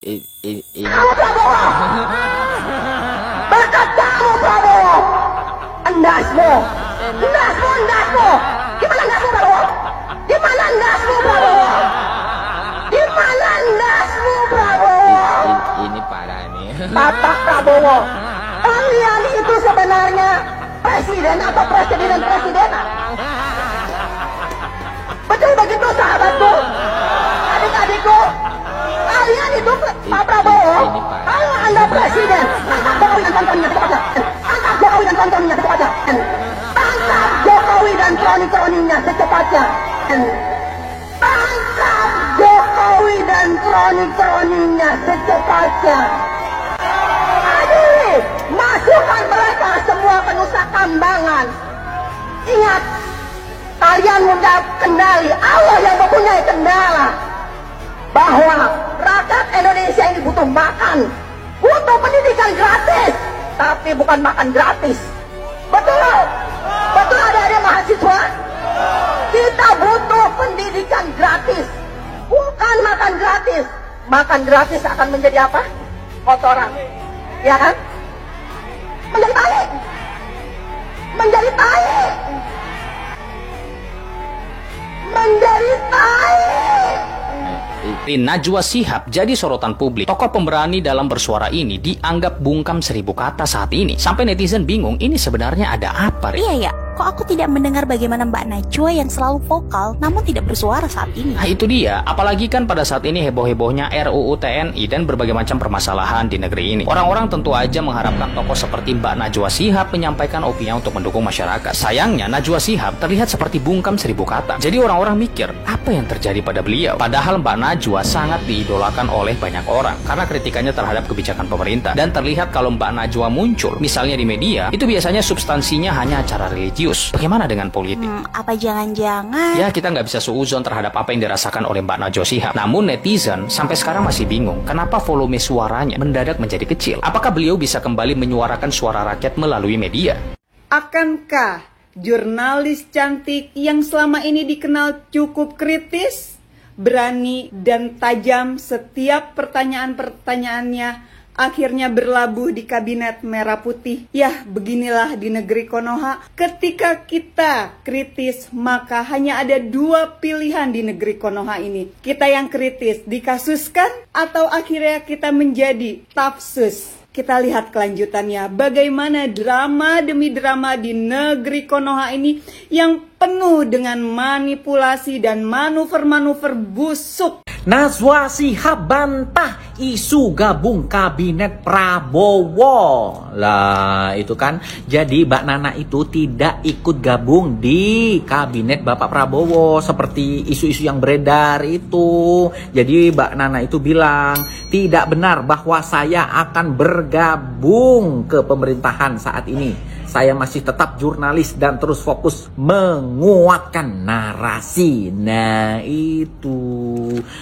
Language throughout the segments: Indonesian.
Kamu Prabowo! Berkat kamu Prabowo! Endasmu! Endasmu! Endasmu! Gimana endasmu Prabowo? Gimana endasmu Prabowo? Gimana endasmu Prabowo? Ini parah nih. Bapak Prabowo, kalian itu sebenarnya presiden atau presiden-presiden? Betul begitu sahabatku, adik-adikku. Kalian itu Pak Prabowo, kalau Anda presiden, tangkap Jokowi dan tontonnya secepatnya. Tangkap Jokowi dan tontonnya secepatnya. Tangkap Jokowi dan kroni-kroninya secepatnya. Tangkap Jokowi dan kroni-kroninya secepatnya. Adili, masukkan mereka semua penusa kambangan. Ingat, kalian mudah kendali, Allah yang mempunyai kendala. Bahwa rakyat Indonesia ini butuh makan, butuh pendidikan gratis, tapi bukan makan gratis. Betul? Betul ada mahasiswa? Kita butuh pendidikan gratis, bukan makan gratis. Makan gratis akan menjadi apa? Kotoran, ya kan? Menjadi tai. Menjadi tai. Menjadi tai. Najwa Shihab jadi sorotan publik. Tokoh pemberani dalam bersuara ini dianggap bungkam 1000 kata saat ini. Sampai netizen bingung, ini sebenarnya ada apa? Iya ya, kok aku tidak mendengar bagaimana Mbak Najwa yang selalu vokal namun tidak bersuara saat ini? Nah itu dia, apalagi kan pada saat ini heboh-hebohnya RUU TNI dan berbagai macam permasalahan di negeri ini. Orang-orang tentu aja mengharapkan tokoh seperti Mbak Najwa Shihab menyampaikan opini untuk mendukung masyarakat. Sayangnya Najwa Shihab terlihat seperti bungkam 1000 kata. Jadi orang-orang mikir, apa yang terjadi pada beliau? Padahal Mbak Najwa sangat diidolakan oleh banyak orang karena kritikannya terhadap kebijakan pemerintah. Dan terlihat kalau Mbak Najwa muncul, misalnya di media, itu biasanya substansinya hanya acara religius. Bagaimana dengan politik? Apa jangan-jangan? Ya, kita nggak bisa suuzon terhadap apa yang dirasakan oleh Mbak Najwa Shihab. Namun netizen sampai sekarang masih bingung, kenapa volume suaranya mendadak menjadi kecil? Apakah beliau bisa kembali menyuarakan suara rakyat melalui media? Akankah jurnalis cantik yang selama ini dikenal cukup kritis, berani dan tajam setiap pertanyaan-pertanyaannya akhirnya berlabuh di kabinet merah putih? Ya, beginilah di negeri Konoha. Ketika kita kritis, maka hanya ada 2 pilihan di negeri Konoha ini. Kita yang kritis dikasuskan atau akhirnya kita menjadi tafsus. Kita lihat kelanjutannya, bagaimana drama demi drama di negeri Konoha ini yang penuh dengan manipulasi dan manuver-manuver busuk. Najwa Shihab bantah isu gabung kabinet Prabowo. Lah itu kan, jadi Mbak Nana itu tidak ikut gabung di kabinet Bapak Prabowo seperti isu-isu yang beredar itu. Jadi Mbak Nana itu bilang tidak benar bahwa saya akan bergabung ke pemerintahan saat ini. Saya masih tetap jurnalis dan terus fokus menguatkan narasi. Nah itu.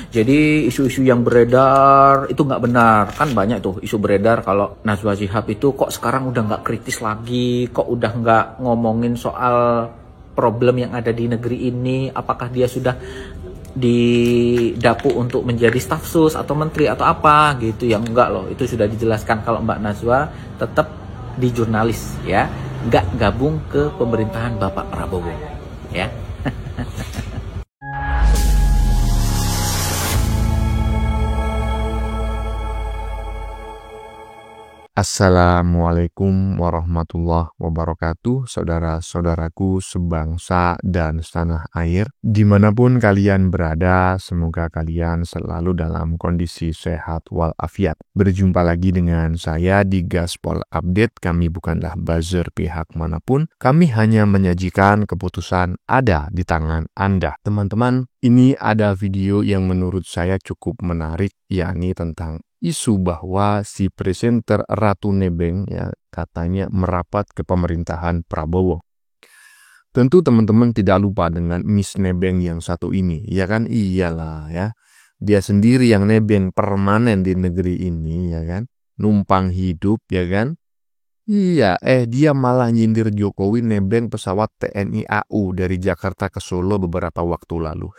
Jadi isu-isu yang beredar itu nggak benar. Kan banyak tuh isu beredar kalau Najwa Shihab itu kok sekarang udah nggak kritis lagi. Kok udah nggak ngomongin soal problem yang ada di negeri ini. Apakah dia sudah didapuk untuk menjadi staf sus atau menteri atau apa gitu. Yang enggak loh. Itu sudah dijelaskan kalau Mbak Najwa tetap di jurnalis ya, nggak gabung ke pemerintahan Bapak Prabowo ya. Assalamualaikum warahmatullahi wabarakatuh, saudara-saudaraku sebangsa dan setanah air. Dimanapun kalian berada, semoga kalian selalu dalam kondisi sehat walafiat. Berjumpa lagi dengan saya di Gaspol Update. Kami bukanlah buzzer pihak manapun. Kami hanya menyajikan keputusan ada di tangan Anda. Teman-teman, ini ada video yang menurut saya cukup menarik, yakni tentang isu bahwa si presenter Ratu Nebeng ya katanya merapat ke pemerintahan Prabowo. Tentu teman-teman tidak lupa dengan Miss Nebeng yang satu ini, ya kan? Iyalah ya. Dia sendiri yang nebeng permanen di negeri ini, ya kan? Numpang hidup, ya kan? Iya, dia malah nyindir Jokowi nebeng pesawat TNI AU dari Jakarta ke Solo beberapa waktu lalu.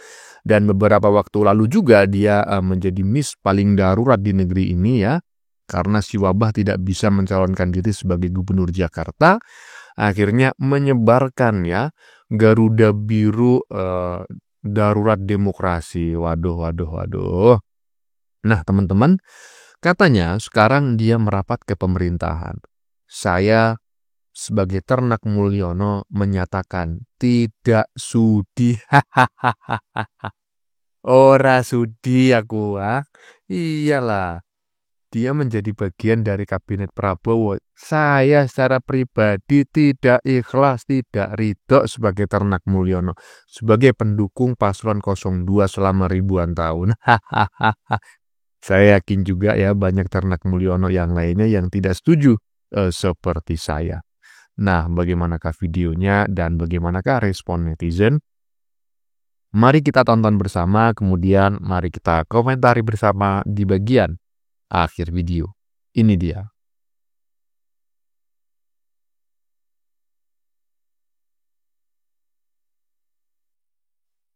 Dan beberapa waktu lalu juga dia menjadi Miss paling darurat di negeri ini ya. Karena si wabah tidak bisa mencalonkan diri sebagai gubernur Jakarta, akhirnya menyebarkan ya Garuda Biru darurat demokrasi. Waduh. Nah teman-teman, katanya sekarang dia merapat ke pemerintahan. Saya sebagai Ternak Mulyono menyatakan tidak sudi. Ora sudi aku Iyalah. Dia menjadi bagian dari kabinet Prabowo. Saya secara pribadi tidak ikhlas, tidak ridho sebagai Ternak Mulyono, sebagai pendukung paslon 02 selama ribuan tahun. Saya yakin juga ya banyak Ternak Mulyono yang lainnya yang tidak setuju seperti saya. Nah, bagaimanakah videonya dan bagaimanakah respon netizen? Mari kita tonton bersama, kemudian mari kita komentari bersama di bagian akhir video. Ini dia.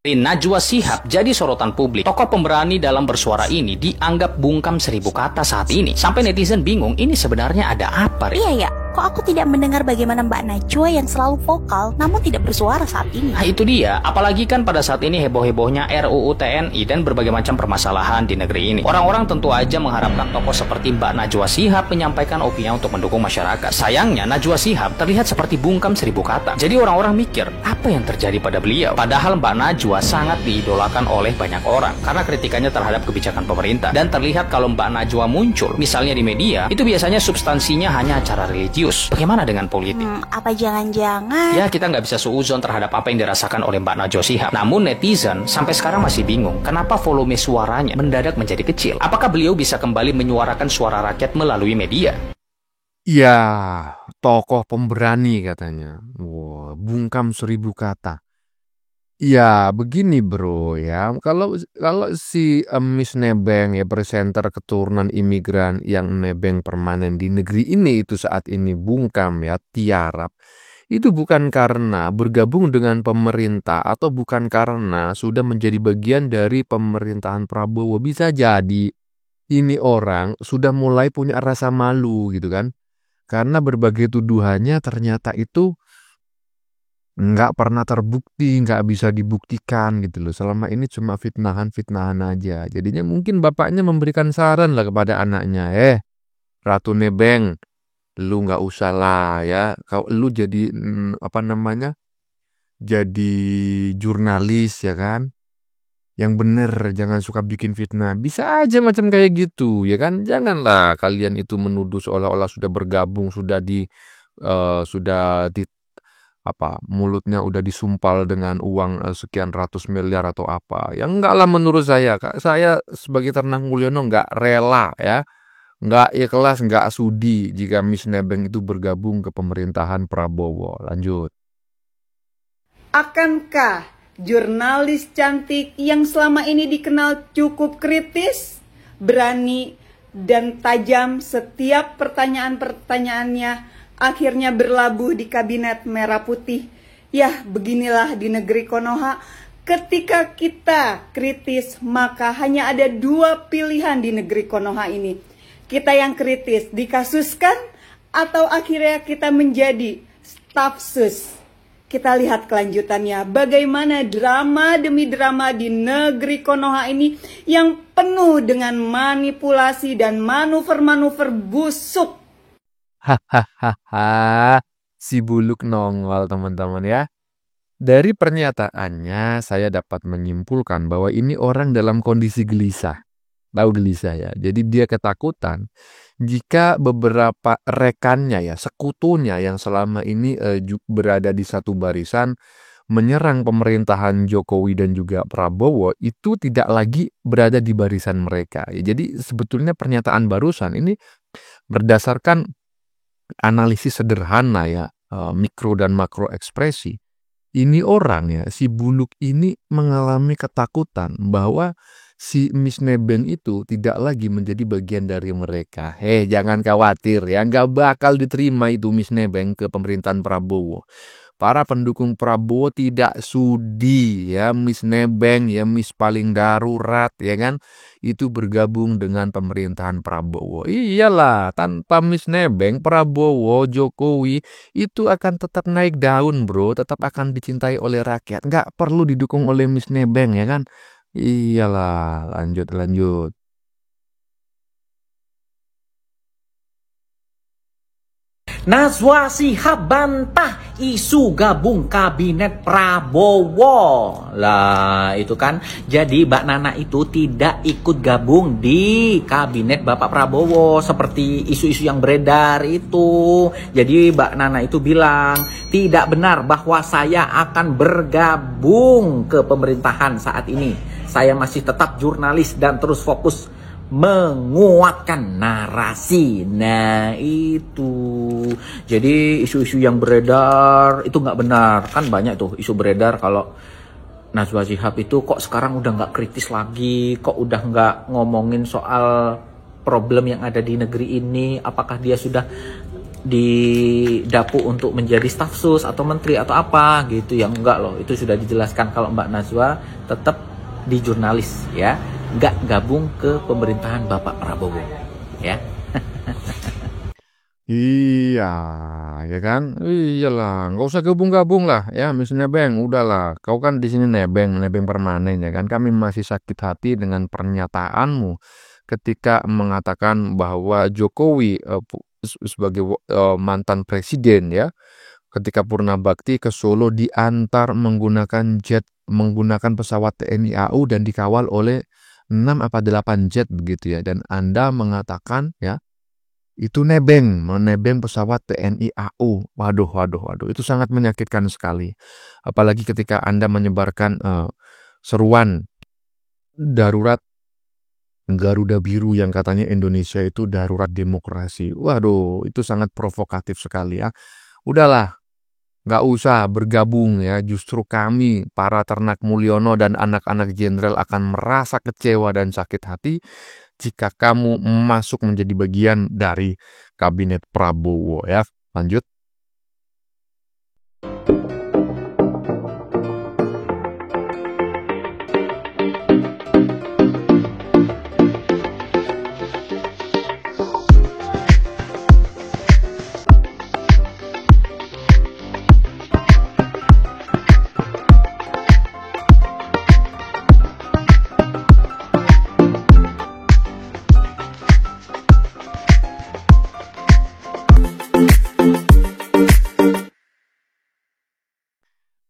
Najwa Shihab jadi sorotan publik. Tokoh pemberani dalam bersuara ini dianggap bungkam 1000 kata saat ini. Sampai netizen bingung, ini sebenarnya ada apa? Iya ya, kok aku tidak mendengar bagaimana Mbak Najwa yang selalu vokal namun tidak bersuara saat ini? Nah itu dia, apalagi kan pada saat ini heboh-hebohnya RUU TNI dan berbagai macam permasalahan di negeri ini. Orang-orang tentu aja mengharapkan tokoh seperti Mbak Najwa Shihab menyampaikan opini untuk mendukung masyarakat. Sayangnya Najwa Shihab terlihat seperti bungkam 1000 kata. Jadi orang-orang mikir, apa yang terjadi pada beliau? Padahal Mbak Najwa sangat diidolakan oleh banyak orang karena kritikannya terhadap kebijakan pemerintah. Dan terlihat kalau Mbak Najwa muncul, misalnya di media, itu biasanya substansinya hanya acara religius. Bagaimana dengan politik? Apa jangan-jangan? Ya, kita nggak bisa suuzon terhadap apa yang dirasakan oleh Mbak Najwa Shihab. Namun netizen sampai sekarang masih bingung, kenapa volume suaranya mendadak menjadi kecil? Apakah beliau bisa kembali menyuarakan suara rakyat melalui media? Ya, tokoh pemberani katanya. Wah, bungkam 1000 kata. Ya, begini bro ya. Kalau si Miss Nebeng ya, presenter keturunan imigran yang nebeng permanen di negeri ini itu saat ini bungkam ya, tiarap. Itu bukan karena bergabung dengan pemerintah atau bukan karena sudah menjadi bagian dari pemerintahan Prabowo. Bisa jadi ini orang sudah mulai punya rasa malu gitu kan. Karena berbagai tuduhannya ternyata itu nggak pernah terbukti, nggak bisa dibuktikan gitu loh. Selama ini cuma fitnahan aja. Jadinya mungkin bapaknya memberikan saran lah kepada anaknya. Ratu Nebeng, lu nggak usah lah ya. Kalau lu jadi jadi jurnalis ya kan. Yang bener, jangan suka bikin fitnah. Bisa aja macam kayak gitu ya kan. Janganlah kalian itu menuduh seolah-olah sudah bergabung, sudah di mulutnya udah disumpal dengan uang sekian ratus miliar atau apa. Ya enggak lah menurut saya. Saya sebagai Ternak Mulyono enggak rela ya. Enggak ikhlas, enggak sudi jika Miss Nebeng itu bergabung ke pemerintahan Prabowo. Lanjut. Akankah jurnalis cantik yang selama ini dikenal cukup kritis, berani, dan tajam setiap pertanyaan-pertanyaannya akhirnya berlabuh di kabinet merah putih? Ya, beginilah di negeri Konoha. Ketika kita kritis, maka hanya ada 2 pilihan di negeri Konoha ini. Kita yang kritis dikasuskan, atau akhirnya kita menjadi staf sus. Kita lihat kelanjutannya, bagaimana drama demi drama di negeri Konoha ini yang penuh dengan manipulasi dan manuver-manuver busuk. Hahaha, si buluk nongol teman-teman ya. Dari pernyataannya saya dapat menyimpulkan bahwa ini orang dalam kondisi gelisah. Tahu gelisah ya. Jadi dia ketakutan jika beberapa rekannya ya, sekutunya yang selama ini berada di satu barisan menyerang pemerintahan Jokowi dan juga Prabowo itu tidak lagi berada di barisan mereka. Ya, jadi sebetulnya pernyataan barusan ini berdasarkan analisis sederhana ya, mikro dan makro ekspresi. Ini orang ya, si buluk ini mengalami ketakutan bahwa si Miss Nebeng itu tidak lagi menjadi bagian dari mereka. Jangan khawatir ya, nggak bakal diterima itu Miss Nebeng ke pemerintahan Prabowo. para pendukung Prabowo tidak sudi ya Miss Nebeng ya Miss paling darurat ya kan itu bergabung dengan pemerintahan Prabowo. Iyalah, tanpa Miss Nebeng Prabowo Jokowi itu akan tetap naik daun bro, tetap akan dicintai oleh rakyat. Nggak perlu didukung oleh Miss Nebeng ya kan. Iyalah, lanjut. Najwa Shihab bantah isu gabung kabinet Prabowo. Lah itu kan, jadi Mbak Nana itu tidak ikut gabung di kabinet Bapak Prabowo seperti isu-isu yang beredar itu. Jadi Mbak Nana itu bilang tidak benar bahwa saya akan bergabung ke pemerintahan saat ini. Saya masih tetap jurnalis dan terus fokus menguatkan narasi. Nah itu, jadi isu-isu yang beredar itu nggak benar. Kan banyak tuh isu beredar kalau Najwa Shihab itu kok sekarang udah nggak kritis lagi, kok udah nggak ngomongin soal problem yang ada di negeri ini, apakah dia sudah didapuk untuk menjadi staf sus atau menteri atau apa gitu. Yang enggak loh, itu sudah dijelaskan kalau Mbak Najwa tetap di jurnalis ya, nggak gabung ke pemerintahan Bapak Prabowo ya. Iya, ya kan? Iyalah, nggak usah gabung-gabung lah ya, Miss Nebeng, udahlah. Kau kan di sini nebeng permanen ya kan? Kami masih sakit hati dengan pernyataanmu ketika mengatakan bahwa Jokowi sebagai mantan presiden ya, ketika Purna Bakti ke Solo diantar menggunakan pesawat TNI AU dan dikawal oleh 6 apa 8 jet begitu ya, dan Anda mengatakan ya itu menebeng pesawat TNI AU. Waduh, itu sangat menyakitkan sekali. Apalagi ketika Anda menyebarkan seruan darurat Garuda Biru yang katanya Indonesia itu darurat demokrasi. Waduh, itu sangat provokatif sekali ya. Udahlah, nggak usah bergabung ya. Justru kami, para ternak Mulyono dan anak-anak jenderal akan merasa kecewa dan sakit hati jika kamu masuk menjadi bagian dari kabinet Prabowo ya. Lanjut.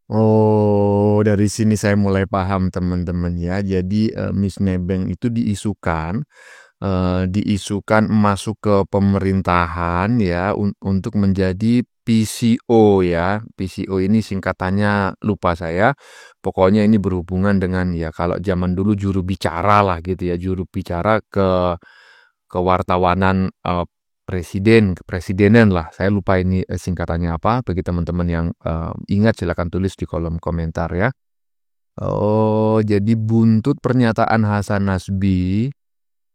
Oh, dari sini saya mulai paham teman-teman ya. Jadi Miss Nebeng itu diisukan masuk ke pemerintahan ya untuk menjadi PCO ya. PCO ini singkatannya lupa saya. Pokoknya ini berhubungan dengan ya kalau zaman dulu juru bicara lah gitu ya, juru bicara ke kewartawanan kepresidenan lah. Saya lupa ini singkatannya apa. Bagi teman-teman yang ingat silakan tulis di kolom komentar ya. Oh, jadi buntut pernyataan Hasan Nasbi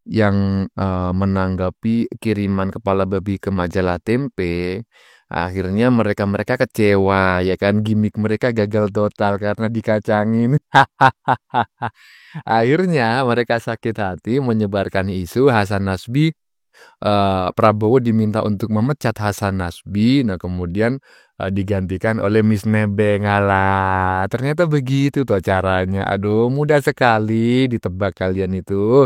yang menanggapi kiriman kepala babi ke majalah Tempe, akhirnya mereka kecewa ya kan, gimmick mereka gagal total karena dikacangin. Akhirnya mereka sakit hati menyebarkan isu Hasan Nasbi, Prabowo diminta untuk memecat Hasan Nasbi. Nah kemudian digantikan oleh Miss Nebeng. Alah, ternyata begitu toh caranya. Aduh, mudah sekali ditebak kalian itu.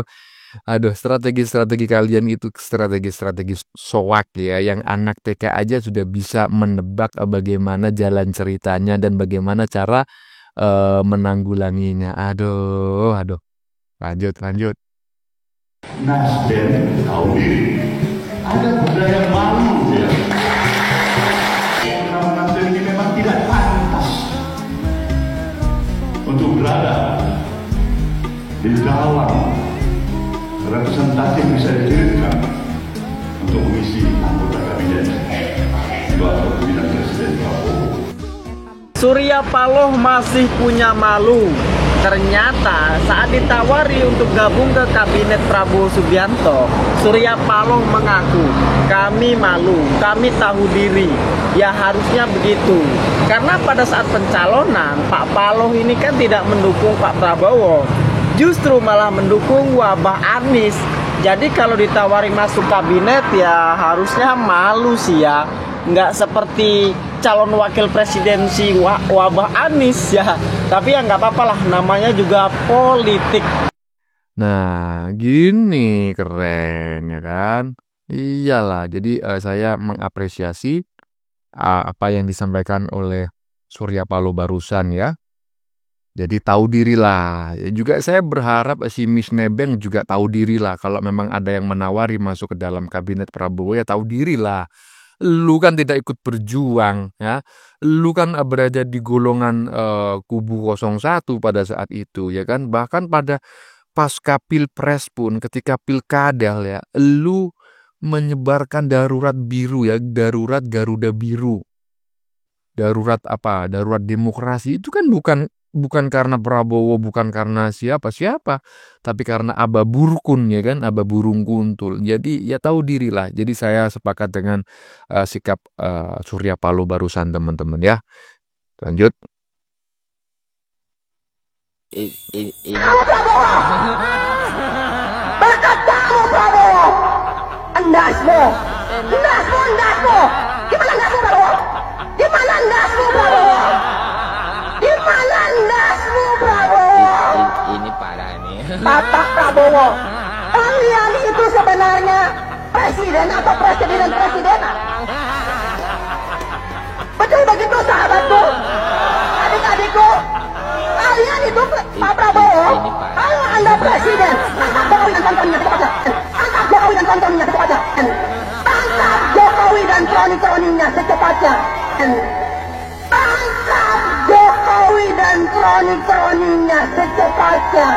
Aduh, strategi kalian itu strategi soak ya, yang anak TK aja sudah bisa menebak bagaimana jalan ceritanya dan bagaimana cara menanggulanginya. Aduh. Lanjut. Nasdem tahu diri, ada budaya malu ya. Nama Nasdem ini memang tidak pantas untuk berada di dalam representasi yang bisa dikirimkan untuk mengisi anggota kabinet atau kabinet Presiden Prabowo. Surya Paloh masih punya malu Ternyata saat ditawari untuk gabung ke kabinet Prabowo Subianto, Surya Paloh mengaku, kami malu, kami tahu diri. Ya harusnya begitu. Karena pada saat pencalonan, Pak Paloh ini kan tidak mendukung Pak Prabowo. Justru malah mendukung Wabah Anies. Jadi kalau ditawari masuk kabinet ya harusnya malu sih ya. Nggak seperti calon wakil presidensi Wabah Anies ya. Tapi ya nggak apa-apa lah, namanya juga politik. Nah, gini keren ya kan? Iyalah, jadi saya mengapresiasi apa yang disampaikan oleh Surya Paloh barusan ya. Jadi tahu diri lah. Ya, juga saya berharap si Miss Nebeng juga tahu diri lah. Kalau memang ada yang menawari masuk ke dalam kabinet Prabowo ya tahu diri lah. Lu kan tidak ikut berjuang ya. Lu kan berada di golongan kubu 01 pada saat itu ya kan. Bahkan pada pasca Pilpres pun ketika Pilkada ya, lu menyebarkan darurat biru ya, darurat Garuda Biru. Darurat apa? Darurat demokrasi itu kan bukan karena Prabowo, bukan karena siapa-siapa, tapi karena Aba Burkun ya kan, Aba Burung Kuntul. Jadi ya tahu diri lah. Jadi saya sepakat dengan sikap Surya Paloh barusan teman-teman ya. Lanjut. Kamu Prabowo! Berkat kamu Prabowo! Endasmu! Endasmu! Endasmu! Gimana endasmu Prabowo? Gimana endasmu Prabowo? Gimana endasmu Prabowo? Ini parah nih. Bapak Prabowo, kalian itu sebenarnya presiden atau presiden-presidenan? Betul begitu sahabatku, adik-adikku. Kalian itu Pak Prabowo, kalau Anda presiden, tangkap Jokowi dan kontennya secepatnya. Tangkap Jokowi dan kontennya secepatnya. Tangkap Jokowi dan kroni-kroninya secepatnya. Tangkap Jokowi dan kroni-kroninya secepatnya.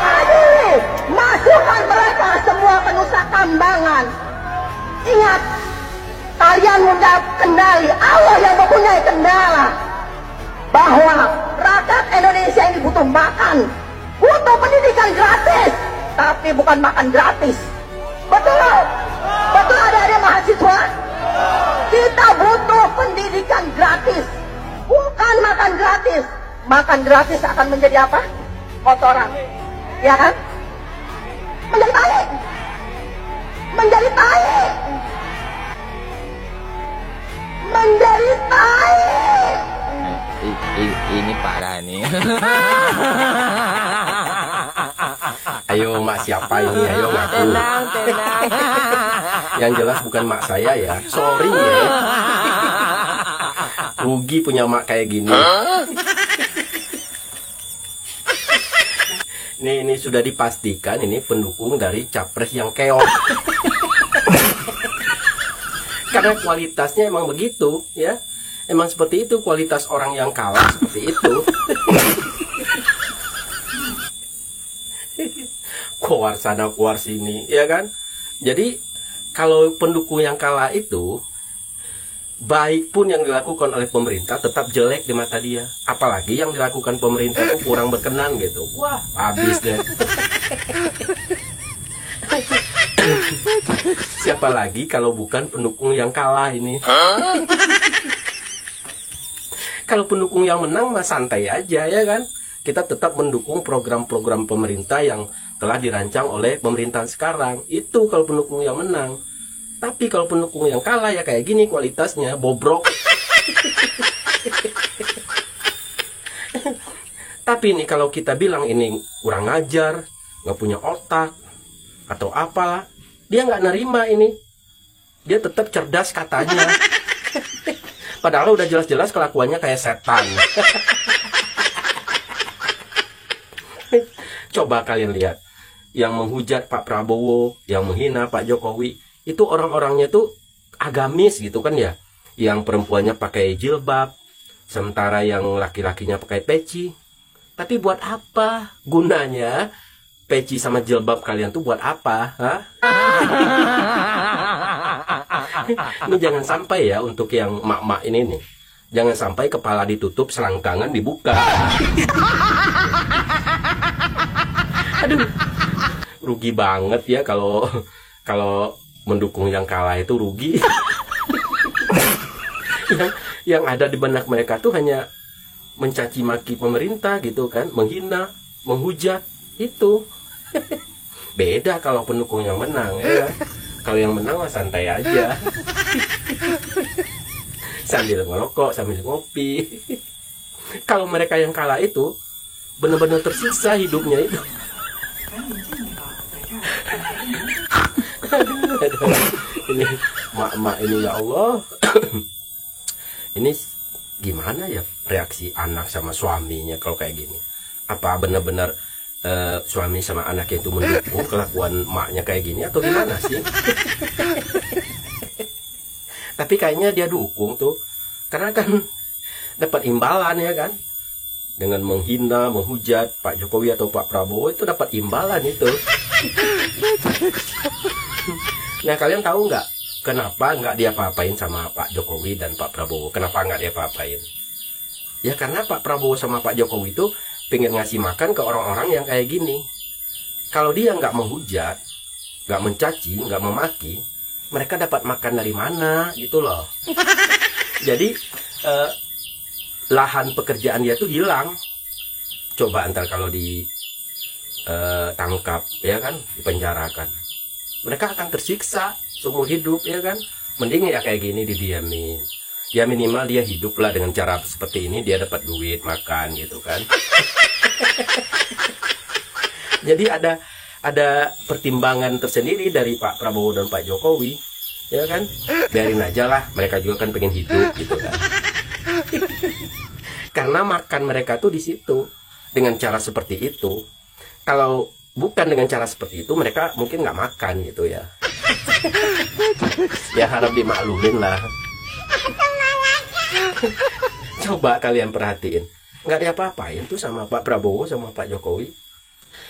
Aduh, masukkan mereka semua penusa kambangan. Ingat, kalian muda kendali, Allah yang mempunyai kendala. Bahwa rakyat Indonesia ini butuh makan, butuh pendidikan gratis, tapi bukan makan gratis. Betul? Betul ada mahasiswa? Kita butuh pendidikan gratis, bukan makan gratis. Makan gratis akan menjadi apa? Kotoran, ya kan? Menjadi baik, menjadi baik, menjadi baik. Ini parah nih. Ayo mak siapa ini? Ayo ngaku. Yang jelas bukan mak saya ya. Sorry ya. Rugi punya mak kayak gini. Ini sudah dipastikan ini pendukung dari capres yang keok. Karena kualitasnya emang begitu ya. Emang seperti itu kualitas orang yang kalah, seperti itu. Keluar sana keluar sini ya kan. Jadi kalau pendukung yang kalah itu, baik pun yang dilakukan oleh pemerintah tetap jelek di mata dia. Apalagi yang dilakukan pemerintah itu kurang berkenan gitu. Wah, habis deh. Siapa lagi kalau bukan pendukung yang kalah ini? Kalau pendukung yang menang mah santai aja ya kan. Kita tetap mendukung program-program pemerintah yang telah dirancang oleh pemerintahan sekarang. Itu kalau pendukung yang menang. Tapi kalau pendukung yang kalah ya kayak gini kualitasnya bobrok. Tapi nih kalau kita bilang ini kurang ajar, nggak punya otak atau apalah, dia nggak nerima ini. Dia tetap cerdas katanya. Padahal udah jelas-jelas kelakuannya kayak setan. Coba kalian lihat, yang menghujat Pak Prabowo, yang menghina Pak Jokowi, itu orang-orangnya tuh agamis gitu kan ya. Yang perempuannya pakai jilbab, sementara yang laki-lakinya pakai peci. Tapi buat apa gunanya peci sama jilbab kalian tuh buat apa? Hah? Ini jangan sampai ya untuk yang mak-mak ini nih. Jangan sampai kepala ditutup, selangkangan dibuka. Aduh, rugi banget ya kalau kalau mendukung yang kalah itu rugi. yang ada di benak mereka tuh hanya mencaci maki pemerintah gitu kan, menghina, menghujat itu. Beda kalau pendukung yang menang ya. Kalau yang menang mah santai aja. Sambil ngerokok, sambil ngopi. Kalau mereka yang kalah itu benar-benar tersiksa hidupnya itu. Ini mak-mak ini ya Allah. Ini gimana ya reaksi anak sama suaminya kalau kayak gini? Apa benar-benar suami sama anaknya itu mendukung kelakuan maknya kayak gini atau gimana sih? Tapi kayaknya dia dukung tuh, karena kan dapat imbalan ya kan, dengan menghina, menghujat Pak Jokowi atau Pak Prabowo itu dapat imbalan itu. Nah kalian tahu nggak kenapa nggak dia apa-apain sama Pak Jokowi dan Pak Prabowo? Kenapa nggak dia apa-apain? Ya karena Pak Prabowo sama Pak Jokowi itu pengen ngasih makan ke orang-orang yang kayak gini. Kalau dia nggak menghujat, nggak mencaci, nggak memaki, mereka dapat makan dari mana gitu loh. Jadi lahan pekerjaan dia tuh hilang. Coba antar kalau ditangkap ya kan, dipenjarakan, mereka akan tersiksa seumur hidup ya kan. Mending ya kayak gini didiamin. Ya minimal dia hidup lah dengan cara seperti ini, dia dapat duit makan gitu kan. Jadi ada pertimbangan tersendiri dari Pak Prabowo dan Pak Jokowi ya kan. Biarin aja lah, mereka juga kan pengen hidup gitu kan. Karena makan mereka tuh di situ dengan cara seperti itu. Kalau bukan dengan cara seperti itu, mereka mungkin nggak makan gitu ya. Ya harap dimaklumin lah. Coba kalian perhatiin, nggak diapa-apain tuh sama Pak Prabowo sama Pak Jokowi.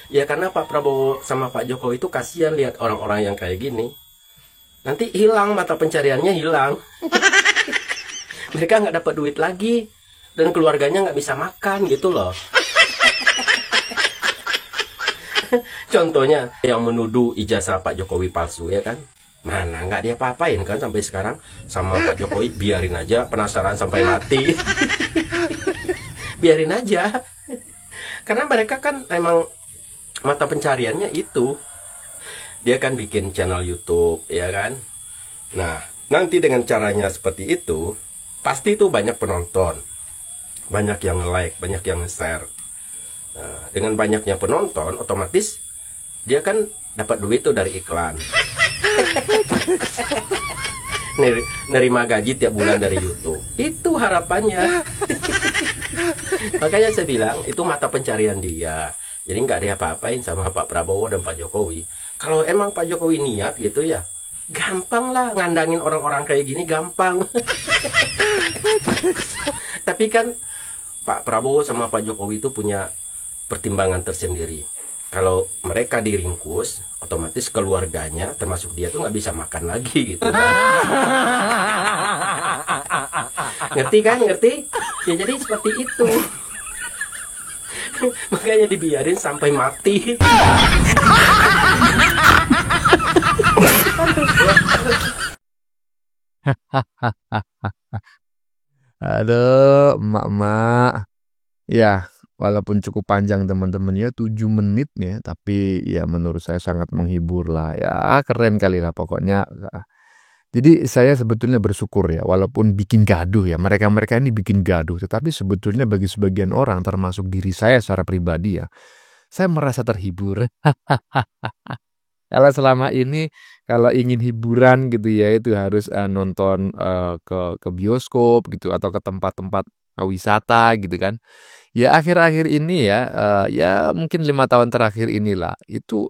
Ya karena Pak Prabowo sama Pak Jokowi itu kasihan lihat orang-orang yang kayak gini. Nanti hilang, mata pencariannya hilang. Mereka nggak dapat duit lagi dan keluarganya nggak bisa makan gitu loh. Contohnya yang menuduh ijazah Pak Jokowi palsu ya kan. Mana nggak dia apa-apain kan sampai sekarang sama Pak Jokowi. Biarin aja, penasaran sampai mati. Biarin aja. Karena mereka kan emang mata pencariannya itu. Dia kan bikin channel YouTube ya kan. Nah nanti dengan caranya seperti itu, pasti itu banyak penonton, banyak yang like, banyak yang share. Nah, dengan banyaknya penonton, otomatis dia kan dapat duit tuh dari iklan. Nerima gaji tiap bulan dari YouTube. Itu harapannya. Makanya saya bilang itu mata pencarian dia. Jadi nggak ada apa-apain sama Pak Prabowo dan Pak Jokowi. Kalau emang Pak Jokowi niat gitu ya, gampang lah ngandangin orang-orang kayak gini, gampang. Tapi kan Pak Prabowo sama Pak Jokowi itu punya pertimbangan tersendiri. Kalau mereka diringkus, otomatis keluarganya termasuk dia tuh nggak bisa makan lagi gitu kan. Ngerti kan? Ngerti? Ya jadi seperti itu. Makanya dibiarin sampai mati. Aduh, emak-emak. Ya, walaupun cukup panjang teman-teman ya, 7 menit ya, tapi ya menurut saya sangat menghibur lah. Ya, keren kali lah pokoknya. Jadi saya sebetulnya bersyukur ya, walaupun bikin gaduh ya, mereka-mereka ini bikin gaduh, tetapi sebetulnya bagi sebagian orang, termasuk diri saya secara pribadi ya, saya merasa terhibur. Kalau selama ini, kalau ingin hiburan gitu ya, itu harus nonton ke bioskop gitu, atau ke tempat-tempat wisata gitu kan. Ya akhir-akhir ini ya, ya mungkin 5 tahun terakhir inilah, itu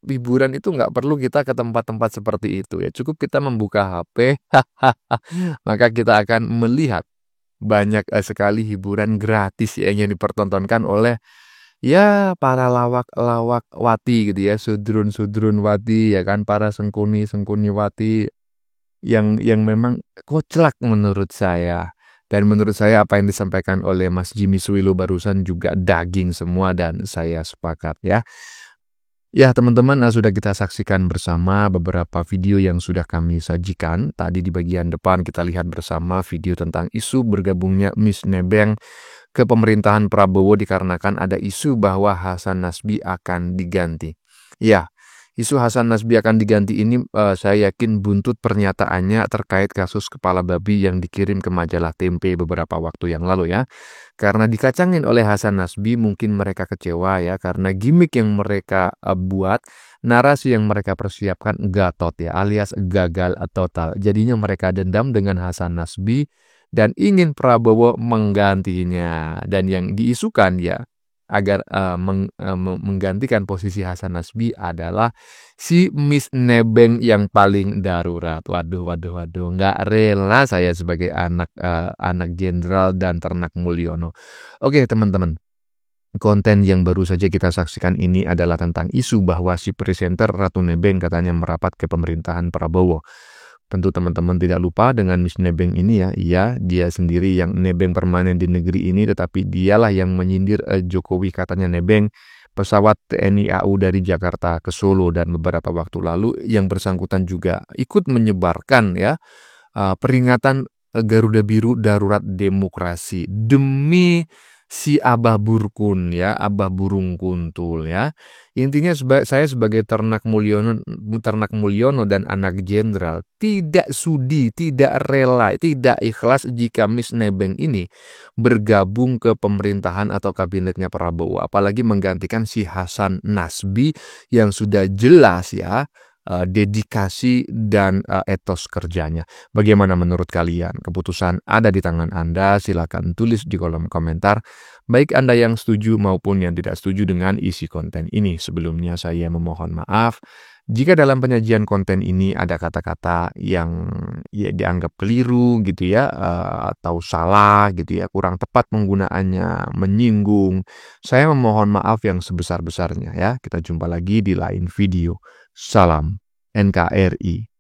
hiburan itu nggak perlu kita ke tempat-tempat seperti itu ya. Cukup kita membuka HP, maka kita akan melihat banyak sekali hiburan gratis ya, yang dipertontonkan oleh ya para lawak-lawak wati gitu ya, sudrun-sudrun wati ya kan, para sengkuni-sengkuni wati yang memang koclak menurut saya. Dan menurut saya apa yang disampaikan oleh Mas Jimmy Suwilo barusan juga daging semua dan saya sepakat ya. Ya teman-teman, sudah kita saksikan bersama beberapa video yang sudah kami sajikan. Tadi di bagian depan kita lihat bersama video tentang isu bergabungnya Miss Nebeng ke pemerintahan Prabowo dikarenakan ada isu bahwa Hasan Nasbi akan diganti. Ya, isu Hasan Nasbi akan diganti ini saya yakin buntut pernyataannya terkait kasus kepala babi yang dikirim ke majalah Tempe beberapa waktu yang lalu ya. Karena dikacangin oleh Hasan Nasbi, mungkin mereka kecewa ya, karena gimmick yang mereka buat, narasi yang mereka persiapkan gatot ya, alias gagal total. Jadinya mereka dendam dengan Hasan Nasbi dan ingin Prabowo menggantinya. Dan yang diisukan ya, agar menggantikan posisi Hasan Nasbi adalah si Miss Nebeng yang paling darurat. Waduh, nggak rela saya sebagai anak jenderal dan ternak Mulyono. Oke teman-teman, konten yang baru saja kita saksikan ini adalah tentang isu bahwa si presenter Ratu Nebeng katanya merapat ke pemerintahan Prabowo. Tentu teman-teman tidak lupa dengan Miss Nebeng ini ya, iya dia sendiri yang nebeng permanen di negeri ini, tetapi dialah yang menyindir Jokowi, katanya nebeng pesawat TNI AU dari Jakarta ke Solo, dan beberapa waktu lalu yang bersangkutan juga ikut menyebarkan ya peringatan Garuda Biru darurat demokrasi demi si Abah Burkun ya, Abah Burung Kuntul ya. Intinya saya sebagai ternak Mulyono dan anak jenderal tidak sudi, tidak rela, tidak ikhlas jika Miss Nebeng ini bergabung ke pemerintahan atau kabinetnya Prabowo, apalagi menggantikan si Hasan Nasbi yang sudah jelas ya dedikasi dan etos kerjanya. Bagaimana menurut kalian? Keputusan ada di tangan Anda, silakan tulis di kolom komentar, baik Anda yang setuju maupun yang tidak setuju dengan isi konten ini. Sebelumnya saya memohon maaf jika dalam penyajian konten ini ada kata-kata yang ya dianggap keliru gitu ya, atau salah gitu ya, kurang tepat penggunaannya, menyinggung. Saya memohon maaf yang sebesar-besarnya ya. Kita jumpa lagi di lain video. Salam NKRI.